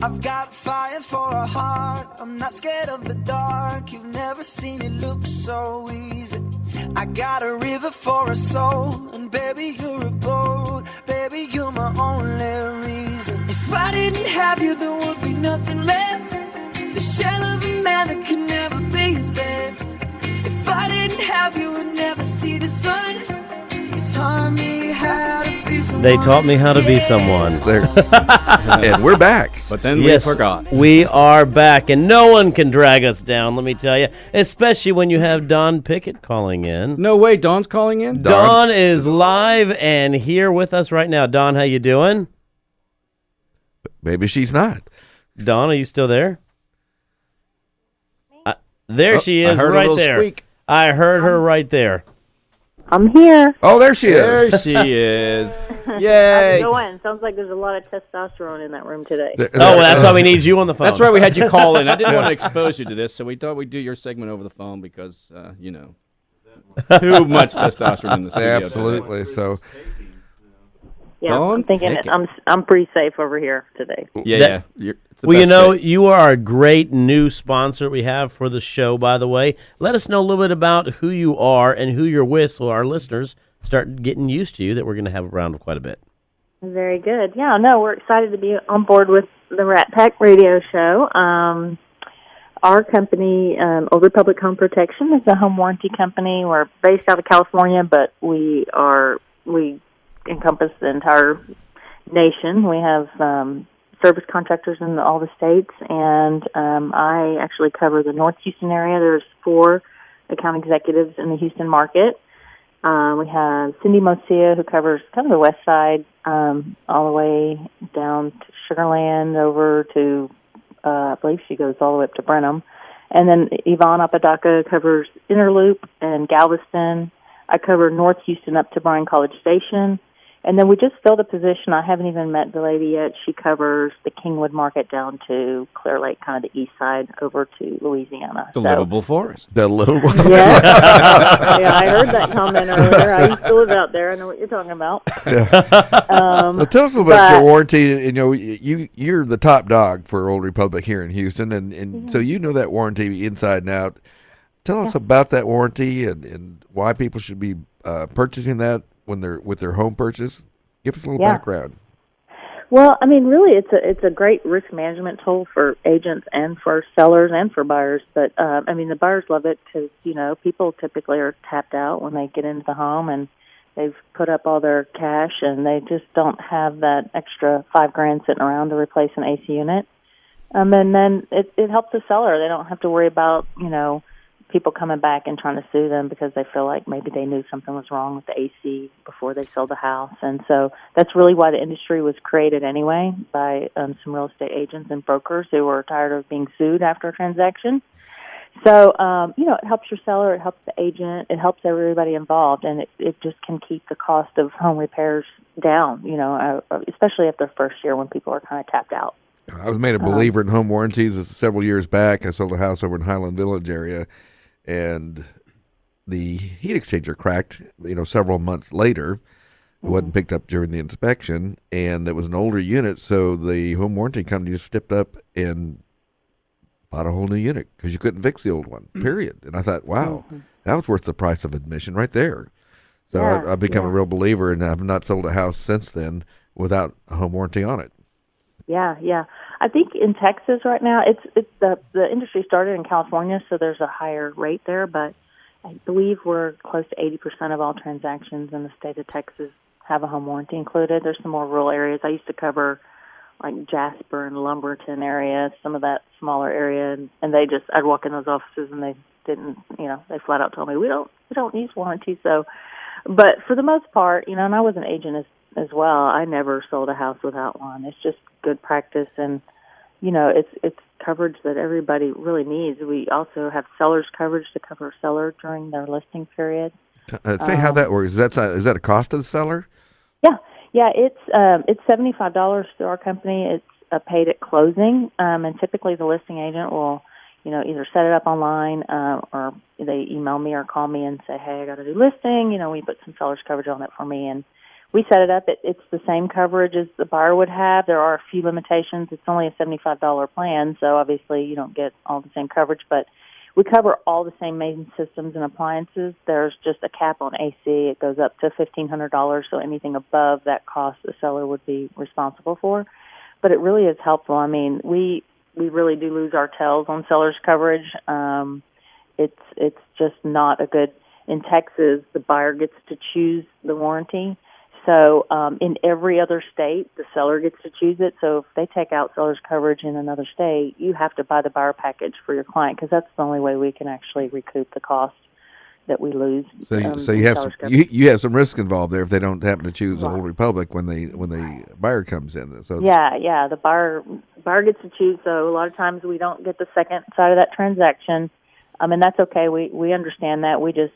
I've got fire for a heart, I'm not scared of the dark. You've never seen it look so easy. I got a river for a soul, and baby you're a boat. Baby you're my only reason. If I didn't have you there would be nothing left. The shell of a man that could never be his best. If I didn't have you would never see the sun. You taught me how to be someone. They taught me how to be someone. And we're back. But then we forgot. We are back, and no one can drag us down, let me tell you, especially when you have Dawn Pickett calling in. No way, Dawn's calling in? Dawn is live and here with us right now. Dawn, how you doing? Maybe she's not. Dawn, are you still there? There she is, I heard right a little there. Squeak. I heard her right there. I'm here. Oh, there she is. There she is. How's Yay. it going? Sounds like there's a lot of testosterone in that room today. Oh, well, that's why we need you on the phone. That's why we had you call in. I didn't want to expose you to this, so we thought we'd do your segment over the phone because, too much testosterone in the studio. Absolutely. So, Yeah, Dawn I'm thinking Pickett. I'm pretty safe over here today. Yeah. It's the Well, best thing. you are a great new sponsor we have for the show, by the way. Let us know a little bit about who you are and who you're with so our listeners start getting used to you, that we're going to have around quite a bit. Very good. Yeah, no, we're excited to be on board with the Rat Pack radio show. Our company, Old Republic Home Protection, is a home warranty company. We're based out of California, but we encompass the entire nation. We have service contractors in all the states, and I actually cover the North Houston area. There's 4 account executives in the Houston market. We have Cindy Mosia, who covers kind of the west side, all the way down to Sugar Land over to, I believe she goes all the way up to Brenham. And then Yvonne Apodaca covers Interloop and Galveston. I cover North Houston up to Bryan College Station. And then we just filled a position. I haven't even met the lady yet. She covers the Kingwood market down to Clear Lake, kind of the east side, over to Louisiana. The livable forest. the little one. Yeah. Yeah, I heard that comment earlier. I used to live out there. I know what you're talking about. Well, tell us a little about your warranty. You're the top dog for Old Republic here in Houston, and so you know that warranty inside and out. Tell us about that warranty and why people should be purchasing that when they're with their home purchase. Give us a little background. Well, I mean, really, it's a great risk management tool for agents and for sellers and for buyers. But I mean, the buyers love it because people typically are tapped out when they get into the home and they've put up all their cash and they just don't have that extra $5,000 sitting around to replace an AC unit. And then it helps the seller. They don't have to worry about people coming back and trying to sue them because they feel like maybe they knew something was wrong with the AC before they sold the house. And so that's really why the industry was created anyway, by some real estate agents and brokers who were tired of being sued after a transaction. So, it helps your seller, it helps the agent, it helps everybody involved, and it just can keep the cost of home repairs down, especially after the first year when people are kind of tapped out. I was made a believer in home warranties several years back. I sold a house over in Highland Village area, and the heat exchanger cracked, several months later. It wasn't picked up during the inspection, and it was an older unit, so the home warranty company just stepped up and bought a whole new unit because you couldn't fix the old one, period. And I thought, wow, that was worth the price of admission right there. So I've become a real believer, and I've not sold a house since then without a home warranty on it. Yeah. I think in Texas right now, it's the industry started in California, so there's a higher rate there, but I believe we're close to 80% of all transactions in the state of Texas have a home warranty included. There's some more rural areas. I used to cover like Jasper and Lumberton area, some of that smaller area, and I'd walk in those offices and they didn't, they flat out told me we don't use warranty. So, but for the most part, and I was an agent as well. I never sold a house without one. It's just good practice, and it's coverage that everybody really needs. We also have seller's coverage to cover a seller during their listing period. Say how that works. Is that a cost to the seller? Yeah. It's $75 through our company. It's paid at closing, and typically the listing agent will, either set it up online or they email me or call me and say, hey, I got a new listing. We put some seller's coverage on it for me, and we set it up. It's the same coverage as the buyer would have. There are a few limitations. It's only a $75 plan, so obviously you don't get all the same coverage, but we cover all the same main systems and appliances. There's just a cap on AC. It goes up to $1,500, so anything above that cost the seller would be responsible for. But it really is helpful. I mean, we really do lose our tails on seller's coverage. It's just not a good. In Texas, the buyer gets to choose the warranty. So in every other state, the seller gets to choose it. So if they take out seller's coverage in another state, you have to buy the buyer package for your client because that's the only way we can actually recoup the cost that we lose. So you have you have some risk involved there if they don't happen to choose the Old Republic when the buyer comes in. So yeah, the buyer gets to choose. So a lot of times we don't get the second side of that transaction. And that's okay. We understand that. We just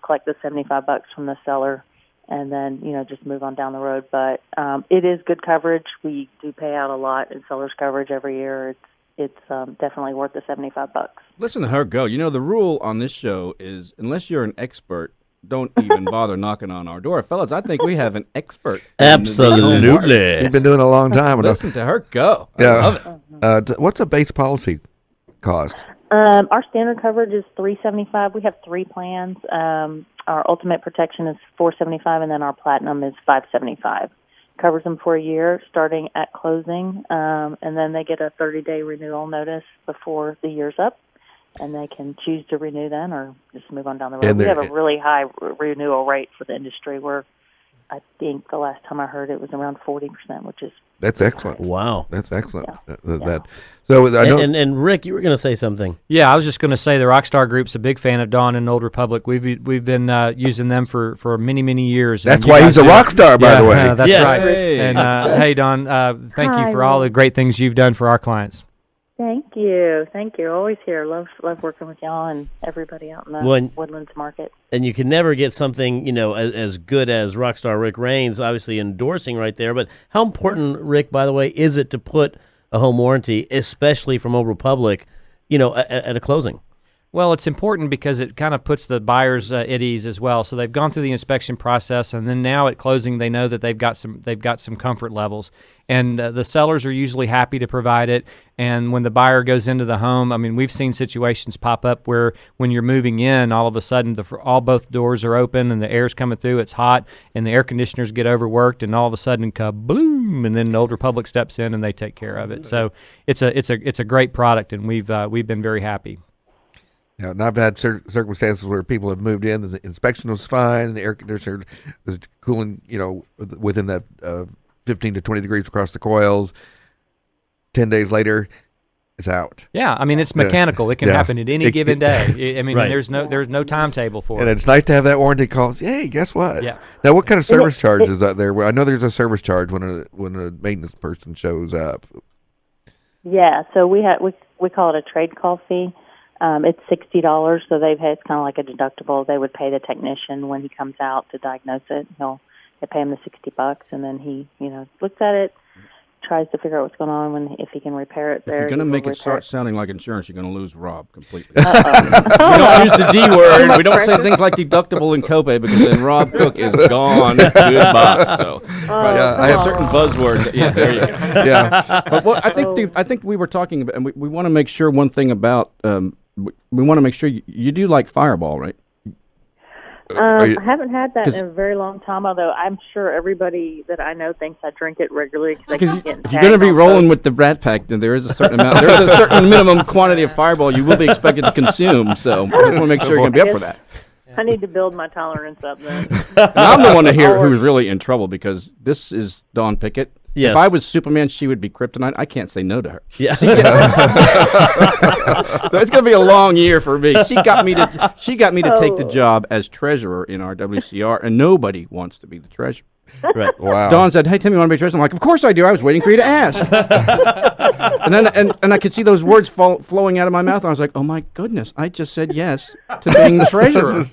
collect the $75 from the seller, and then just move on down the road. But it is good coverage. We do pay out a lot in seller's coverage every year. It's definitely worth the $75. Listen to her go. The rule on this show is unless you're an expert, don't even bother knocking on our door, fellas. I think we have an expert. Absolutely. You've been doing it a long time. Listen to her go. Yeah. I love it. What's a base policy cost? Our standard coverage is $375. We have 3 plans. Our ultimate protection is $475, and then our platinum is $575. Covers them for a year, starting at closing, and then they get a 30-day renewal notice before the year's up, and they can choose to renew then or just move on down the road. And we have a really high renewal rate for the industry. I think the last time I heard it was around 40%, which is that's excellent. Wow, that's excellent. Yeah. So I know. And Rick, you were going to say something. Yeah, I was just going to say the Rockstar Group's a big fan of Dawn and Old Republic. We've been using them for many years. That's why he's a rock star, by the way. That's Yes. right. Hey. And hey, Dawn, thank you for Hi. all the great things you've done for our clients. Thank you. Always here. Love working with y'all and everybody out in the Woodlands market. And you can never get something, as good as Rockstar Rick Raines, obviously endorsing right there. But how important, Rick, by the way, is it to put a home warranty, especially from Old Republic, at a closing? Well, it's important because it kind of puts the buyers at ease as well. So they've gone through the inspection process, and then now at closing, they know that they've got some comfort levels, and the sellers are usually happy to provide it. And when the buyer goes into the home, I mean, we've seen situations pop up where when you're moving in, all of a sudden both doors are open and the air's coming through. It's hot, and the air conditioners get overworked, and all of a sudden, kabloom! And then Old Republic steps in and they take care of it. So it's a great product, and we've been very happy. Yeah, and I've had circumstances where people have moved in and the inspection was fine, and the air conditioner was cooling, within that 15 to 20 degrees across the coils. 10 days later, it's out. Yeah, I mean it's mechanical. It can happen at any given day. I mean, Right. there's no timetable for And it. it's nice to have that warranty call. Hey, guess what? Yeah. Now, what kind of service charge is out there? Well, I know there's a service charge when a maintenance person shows up. Yeah, so we call it a trade call fee. It's $60, so it's kind of like a deductible. They would pay the technician when he comes out to diagnose it. They pay him the $60, and then he looks at it, tries to figure out what's going on. If he can repair it, If you're going to make it start it. sounding like insurance, you're going to lose Rob completely. Uh-oh. We don't use the D word. We don't say things like deductible and copay because then Rob Cook is gone. Goodbye. So I have certain buzzwords. Yeah, there you go. Yeah. But what I think we were talking about, and we want to make sure one thing about. We want to make sure you do like Fireball, right? I haven't had that in a very long time, although I'm sure everybody that I know thinks I drink it regularly because If you're going to be rolling with the Rat Pack, then there is a certain amount. There is a certain minimum quantity of Fireball you will be expected to consume. So we want to make sure you're going to be up for that. I need to build my tolerance up then. And I'm the one here who's really in trouble because this is Dawn Pickett. Yes. If I was Superman, she would be Kryptonite. I can't say no to her. Yeah. So it's going to be a long year for me. She got me to take the job as treasurer in our WCR, and nobody wants to be the treasurer. Right. Wow. Dawn said, "Hey, Tim, you want to be treasurer?" I'm like, "Of course I do. I was waiting for you to ask." and then and I could see those words flowing out of my mouth. And I was like, "Oh my goodness! I just said yes to being the treasurer."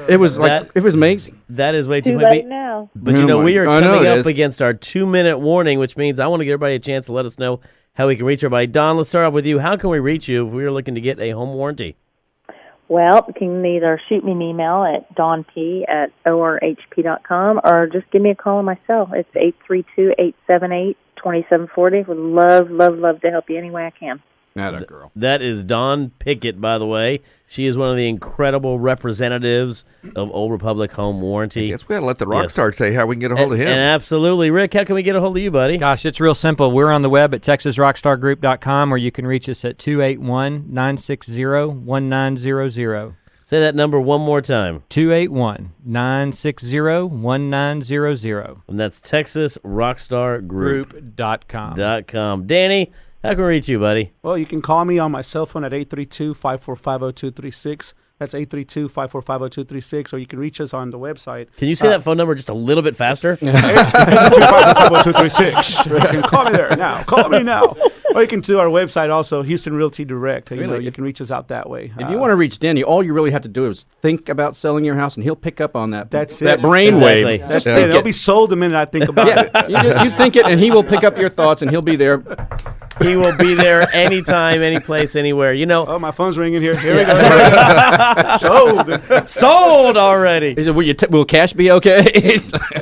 It was it was amazing. That is way too Too funny. late now. But we are I know coming it up is. against our 2-minute warning, which means I want to give everybody a chance to let us know how we can reach everybody. Don, let's start off with you. How can we reach you if we are looking to get a home warranty? Well, you can either shoot me an email at dawnp@orhp.com or just give me a call on my cell. It's 832-878-2740. Would love to help you any way I can. That girl. That is Dawn Pickett, by the way. She is one of the incredible representatives of Old Republic Home Warranty. I guess we got to let the rock star say how we can get a hold of him. And absolutely. Rick, how can we get a hold of you, buddy? Gosh, it's real simple. We're on the web at texasrockstargroup.com, or you can reach us at 281-960-1900. Say that number one more time. 281-960-1900. And that's texasrockstargroup.com. Group.com. Danny, how can we reach you, buddy? Well, you can call me on my cell phone at 832-545-0236. That's 832-545-0236, or you can reach us on the website. Can you say that phone number just a little bit faster? 832-545-0236. You can call me there now. Call me now. Or you can do our website also, Houston Realty Direct. You can reach us out that way. If you want to reach Danny, all you really have to do is think about selling your house, and he'll pick up on that. That's that it. brainwave. Exactly. That's it. It'll be sold the minute I think about it. You think it, and he will pick up your thoughts, and he'll be there. He will be there anytime, any place, anywhere. You know, Oh, my phone's ringing here. Here we go. Sold. sold already. He said, will cash be okay?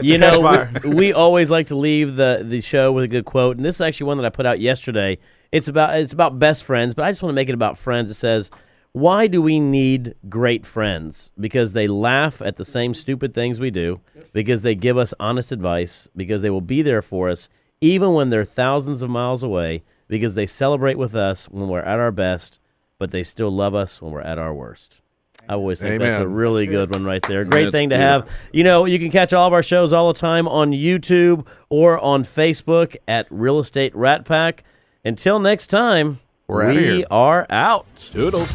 You cash know, buyer. we always like to leave the show with a good quote, and this is actually one that I put out yesterday. It's about best friends, but I just want to make it about friends. It says, why do we need great friends? Because they laugh at the same stupid things we do, because they give us honest advice, because they will be there for us even when they're thousands of miles away, because they celebrate with us when we're at our best, but they still love us when we're at our worst. I always think that's a Amen. really good one right there. Great That's thing to beautiful. have. You know, you can catch all of our shows all the time on YouTube or on Facebook at Real Estate Rat Pack. Until next time, We're outta here. we are out. Toodles.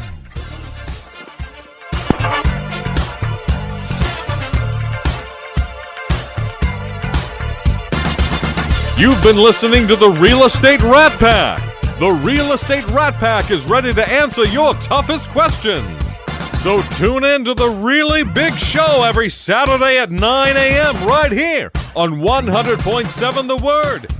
You've been listening to the Real Estate Rat Pack. The Real Estate Rat Pack is ready to answer your toughest questions. So tune in to the really big show every Saturday at 9 a.m. right here on 100.7 The Word.